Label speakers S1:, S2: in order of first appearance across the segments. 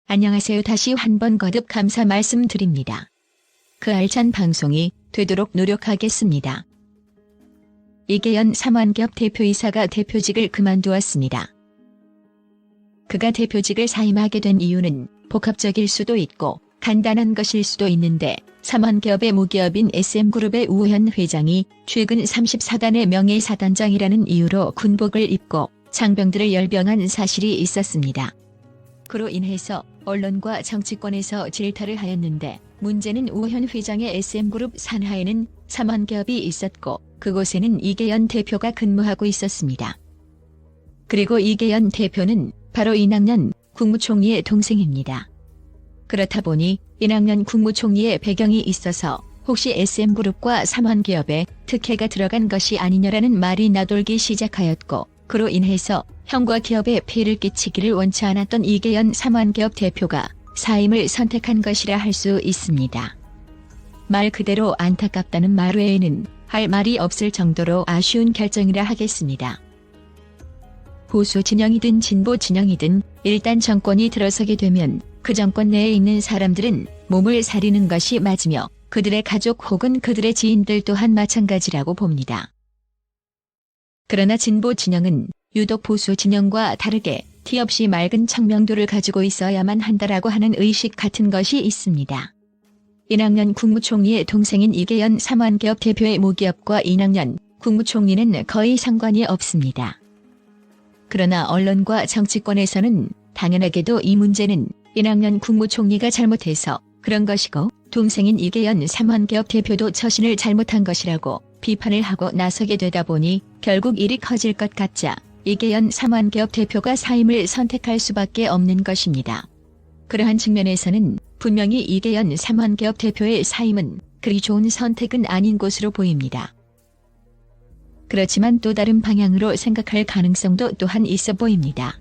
S1: 안녕하세요. 다시 한 번 거듭 감사 말씀드립니다. 그 알찬 방송이 되도록 노력하겠습니다. 이계연 삼환기업 대표이사가 대표직을 그만두었습니다. 그가 대표직을 사임하게 된 이유는 복합적일 수도 있고 간단한 것일 수도 있는데 삼환기업의 무기업인 SM그룹의 우현 회장이 최근 34단의 명예사단장이라는 이유로 군복을 입고 장병들을 열병한 사실이 있었습니다. 그로 인해서 언론과 정치권에서 질타를 하였는데 문제는 우현 회장의 SM그룹 산하에는 삼환기업이 있었고 그곳에는 이계연 대표가 근무하고 있었습니다. 그리고 이계연 대표는 바로 이낙연 국무총리의 동생입니다. 그렇다 보니 이낙연 국무총리의 배경이 있어서 혹시 SM그룹과 삼환기업에 특혜가 들어간 것이 아니냐라는 말이 나돌기 시작하였고 그로 인해서 형과 기업에 폐를 끼치기를 원치 않았던 이계연 삼환기업 대표가 사임을 선택한 것이라 할 수 있습니다. 말 그대로 안타깝다는 말 외에는 할 말이 없을 정도로 아쉬운 결정이라 하겠습니다. 보수 진영이든 진보 진영이든 일단 정권이 들어서게 되면 그 정권 내에 있는 사람들은 몸을 사리는 것이 맞으며 그들의 가족 혹은 그들의 지인들 또한 마찬가지라고 봅니다. 그러나 진보 진영은 유독 보수 진영과 다르게 티 없이 맑은 청명도를 가지고 있어야만 한다라고 하는 의식 같은 것이 있습니다. 이낙연 국무총리의 동생인 이계연 삼환기업 대표의 무기업과 이낙연 국무총리는 거의 상관이 없습니다. 그러나 언론과 정치권에서는 당연하게도 이 문제는 이낙연 국무총리가 잘못해서 그런 것이고 동생인 이계연 삼환기업 대표도 처신을 잘못한 것이라고 비판을 하고 나서게 되다 보니 결국 일이 커질 것 같자 이계연 삼환기업 대표가 사임을 선택할 수밖에 없는 것입니다. 그러한 측면에서는 분명히 이계연 삼환기업 대표의 사임은 그리 좋은 선택은 아닌 것으로 보입니다. 그렇지만 또 다른 방향으로 생각할 가능성도 또한 있어 보입니다.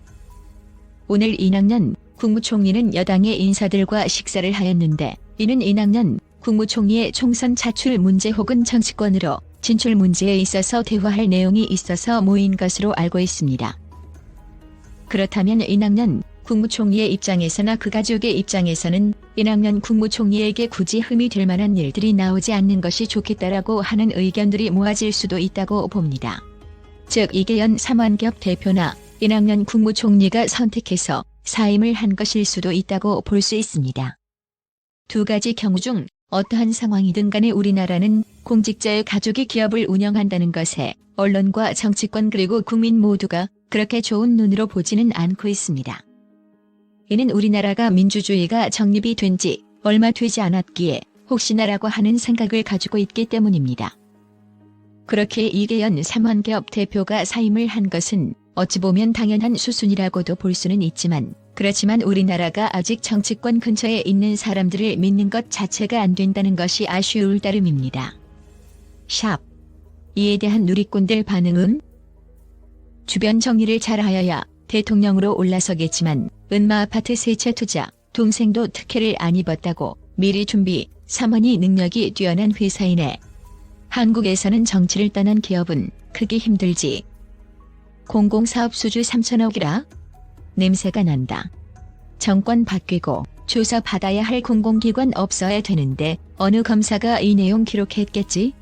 S1: 오늘 이낙연 국무총리는 여당의 인사들과 식사를 하였는데 이는 이낙연 국무총리의 총선 차출 문제 혹은 정치권으로 진출 문제에 있어서 대화할 내용이 있어서 모인 것으로 알고 있습니다. 그렇다면 이낙연 국무총리의 입장에서나 그 가족의 입장에서는 이낙연 국무총리에게 굳이 흠이 될 만한 일들이 나오지 않는 것이 좋겠다라고 하는 의견들이 모아질 수도 있다고 봅니다. 즉 이계연 삼환기업 대표나 이낙연 국무총리가 선택해서 사임을 한 것일 수도 있다고 볼 수 있습니다. 두 가지 경우 중 어떠한 상황이든 간에 우리나라는 공직자의 가족이 기업을 운영한다는 것에 언론과 정치권 그리고 국민 모두가 그렇게 좋은 눈으로 보지는 않고 있습니다. 이는 우리나라가 민주주의가 정립이 된 지 얼마 되지 않았기에 혹시나라고 하는 생각을 가지고 있기 때문입니다. 그렇게 이계연 삼환기업 대표가 사임을 한 것은 어찌 보면 당연한 수순이라고도 볼 수는 있지만 그렇지만 우리나라가 아직 정치권 근처에 있는 사람들을 믿는 것 자체가 안 된다는 것이 아쉬울 따름입니다. 샵. 이에 대한 누리꾼들 반응은? 주변 정리를 잘하여야 대통령으로 올라서겠지만 은마 아파트 세채 투자, 동생도 특혜를 안 입었다고 미리 준비, 삼원이 능력이 뛰어난 회사이네. 한국에서는 정치를 떠난 기업은 크기 힘들지. 공공사업 수주 3천억이라? 냄새가 난다. 정권 바뀌고 조사 받아야 할 공공기관 없어야 되는데 어느 검사가 이 내용 기록했겠지?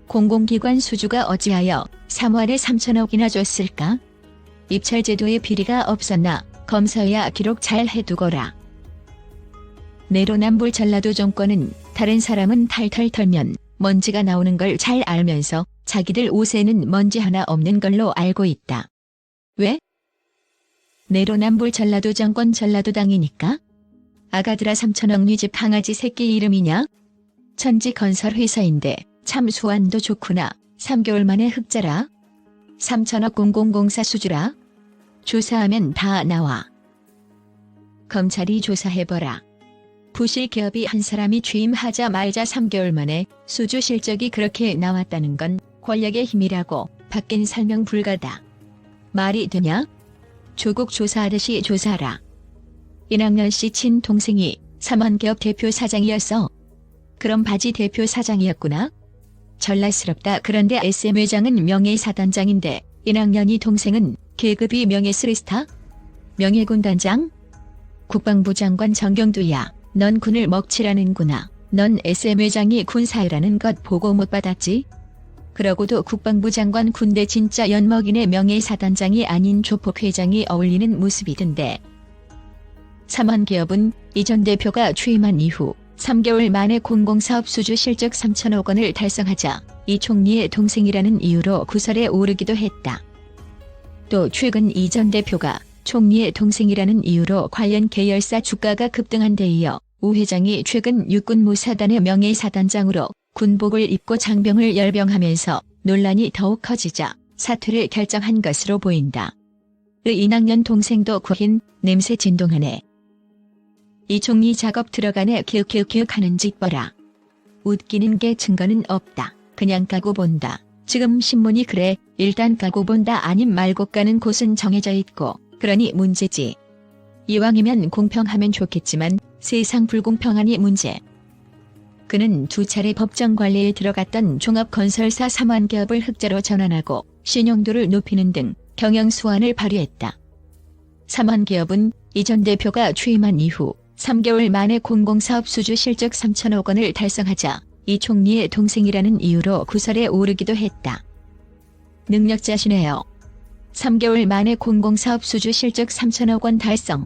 S1: 공공기관 수주가 어찌하여 3월에 3천억이나 줬을까? 입찰제도에 비리가 없었나 검사야 기록 잘 해두거라. 내로남불 전라도 정권은 다른 사람은 탈탈 털면 먼지가 나오는 걸 잘 알면서 자기들 옷에는 먼지 하나 없는 걸로 알고 있다. 왜? 내로남불 전라도 정권 전라도당이니까? 아가들아 3천억 네 집 강아지 새끼 이름이냐? 천지 건설 회사인데 참 수완도 좋구나. 3개월 만에 흑자라? 3천억 공공공사 수주라? 조사하면 다 나와. 검찰이 조사해봐라. 부실 기업이 한 사람이 취임하자마자 3개월 만에 수주 실적이 그렇게 나왔다는 건 권력의 힘이라고 밖엔 설명 불가다. 말이 되냐? 조국 조사하듯이 조사하라. 이낙연 씨 친동생이 삼환기업 대표 사장이었어. 그럼 바지 대표 사장이었구나? 전라스럽다. 그런데 SM 회장은 명예사단장인데 이낙연이 동생은 계급이 명예스리스타? 명예군단장? 국방부 장관 정경두야, 넌 군을 먹칠하는구나. 넌 SM 회장이 군사회라는 것 보고 못 받았지? 그러고도 국방부 장관 군대 진짜 엿먹이네 명예사단장이 아닌 조폭 회장이 어울리는 모습이던데. 삼환기업은 이 전 대표가 취임한 이후 3개월 만에 공공사업 수주 실적 3천억 원을 달성하자 이 총리의 동생이라는 이유로 구설에 오르기도 했다. 또 최근 이 전 대표가 총리의 동생이라는 이유로 관련 계열사 주가가 급등한 데 이어 우 회장이 최근 육군무사단의 명예사단장으로 군복을 입고 장병을 열병하면서 논란이 더욱 커지자 사퇴를 결정한 것으로 보인다. 이낙연 동생도 구힌 냄새 진동하네. 이 총리 작업 들어가네 기윽기윽 하는 짓 봐라. 웃기는 게 증거는 없다. 그냥 까고 본다. 지금 신문이 그래. 일단 까고 본다 아님 말고 까는 곳은 정해져 있고 그러니 문제지. 이왕이면 공평하면 좋겠지만 세상 불공평하니 문제. 그는 2차례 법정 관리에 들어갔던 종합건설사 삼환기업을 흑자로 전환하고 신용도를 높이는 등 경영 수완을 발휘했다. 삼환기업은 이 전 대표가 취임한 이후 3개월 만에 공공사업 수주 실적 3천억 원을 달성하자 이 총리의 동생이라는 이유로 구설에 오르기도 했다. 능력자시네요. 3개월 만에 공공사업 수주 실적 3천억 원 달성.